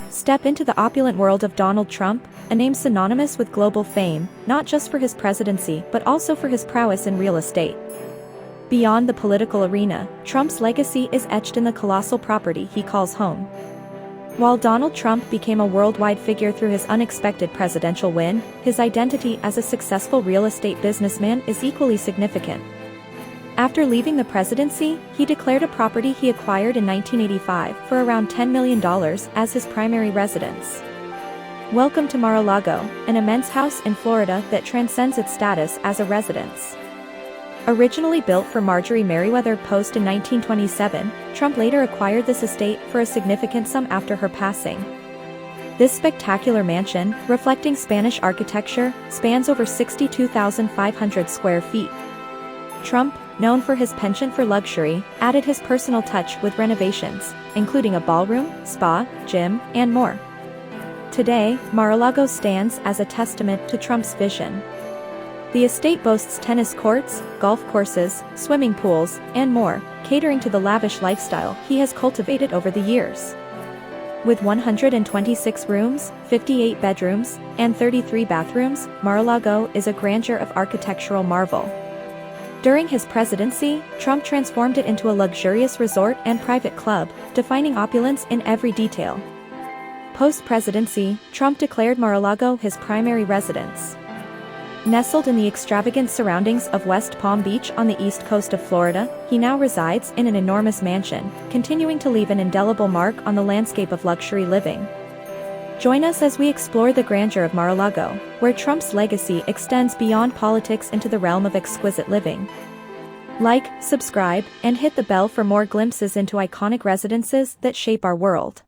Step into the opulent world of Donald Trump, a name synonymous with global fame, not just for his presidency but also for his prowess in real estate. Beyond the political arena, Trump's legacy is etched in the colossal property he calls home. While Donald Trump became a worldwide figure through his unexpected presidential win, his identity as a successful real estate businessman is equally significant. After leaving the presidency, he declared a property he acquired in 1985 for around $10 million as his primary residence. Welcome to Mar-a-Lago, an immense house in Florida that transcends its status as a residence. Originally built for Marjorie Merriweather Post in 1927, Trump later acquired this estate for a significant sum after her passing. This spectacular mansion, reflecting Spanish architecture, spans over 62,500 square feet. Trump, known for his penchant for luxury, added his personal touch with renovations, including a ballroom, spa, gym, and more. Today, Mar-a-Lago stands as a testament to Trump's vision. The estate boasts tennis courts, golf courses, swimming pools, and more, catering to the lavish lifestyle he has cultivated over the years. With 126 rooms, 58 bedrooms, and 33 bathrooms, Mar-a-Lago is a grandeur of architectural marvel. During his presidency, Trump transformed it into a luxurious resort and private club, defining opulence in every detail. Post-presidency, Trump declared Mar-a-Lago his primary residence. Nestled in the extravagant surroundings of West Palm Beach on the east coast of Florida, he now resides in an enormous mansion, continuing to leave an indelible mark on the landscape of luxury living. Join us as we explore the grandeur of Mar-a-Lago, where Trump's legacy extends beyond politics into the realm of exquisite living. Like, subscribe, and hit the bell for more glimpses into iconic residences that shape our world.